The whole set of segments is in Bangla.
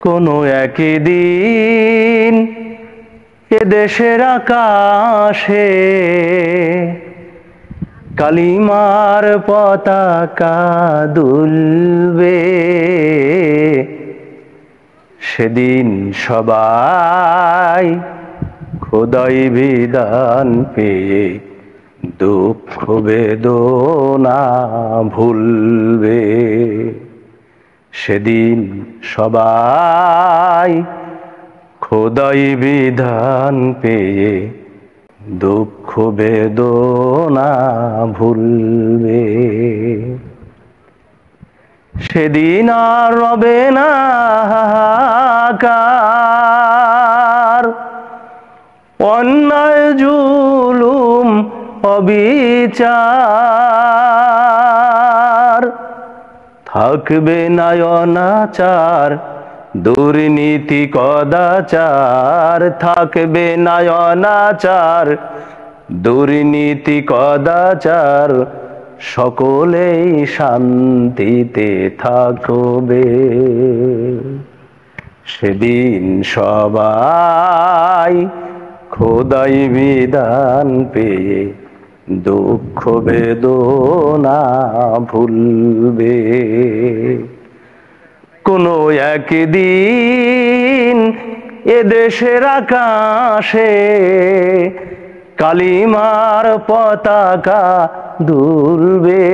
কোনো একদিন এ দেশের আকাশে কালিমার পতাকা দুলবে। সেদিন সবাই খোদাই বিধান পেয়ে দুঃখ বেদনা ভুলবে। সেদিন সবাই খোদাই বিধান পেয়ে দুঃখ বেদনা ভুলবে। সেদিন আর রবে না হাহাকার, অন্যায় জুলুম অবিচার, থাকবে না অনাচার দুর্নীতি কদাচার, থাকবে না অনাচার দুর্নীতি কদাচার, সকলেই শান্তিতে থাকবে। সেদিন সবাই খোদাই বিধান পেয়ে দুঃখ বেদনা ভুলবে। কোনো একদিন এ দেশের আকাশে কালিমার পতাকা দুলবে।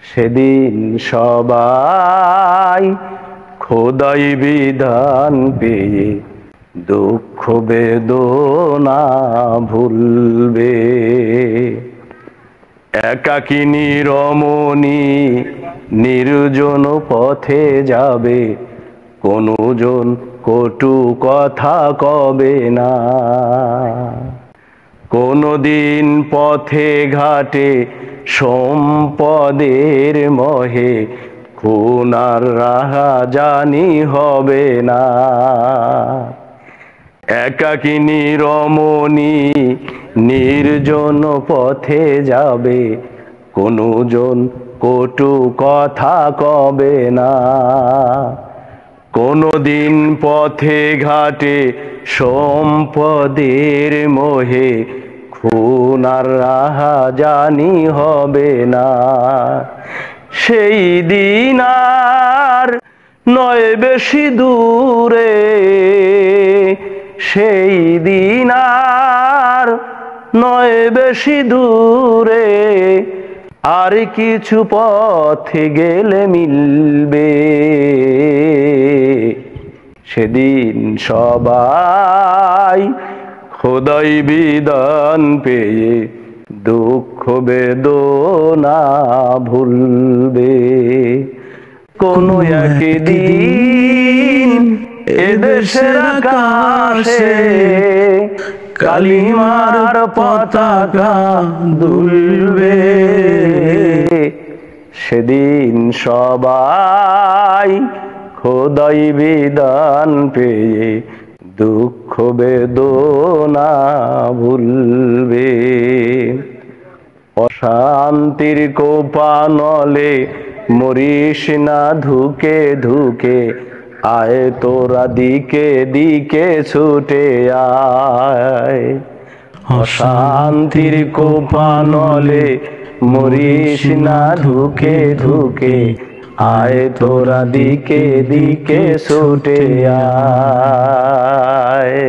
সেদিন সবাই খোদাই বিধান পেয়ে দুঃখ বেদনা ভুলবে। একাকিনী রমণী নির্জন পথে যাবে, কোনজন কটু কথা কবে না। কোনদিন পথে ঘাটে সম্পদের মোহে খুন আর রাহাজানি হবে না। একাকিনী রমণী নির্জন পথে যাবে, কোনজন কটু কথা কবে না। কোনদিন পথে ঘাটে সম্পদের মোহে খুন আর রাহাজানি হবে না। সেই দিন আর নয় বেশি দূরে, সেই দিন আর নয় বেশি দূরে, আর কিছু পথে গেলে মিলবে। সেদিন সবাই খোদাই বিধান পেয়ে দুঃখ বেদনা ভুলবে। কোনো একদিন এ দেশের আকাশে কালিমার পতাকা দুলবে। সেদিন সবাই খোদাই বিধান পেয়ে দুঃখ বেদনা ভুলবে। অশান্তির কোপানলে মরিস না ধুকে ধুকে, আয় তোরা দিকে দিকে ছুটে আয়। অশান্তির কোপানলে মরিস না ধুকে ধুকে, আয় তোরা দিকে দিকে ছুটে আয়।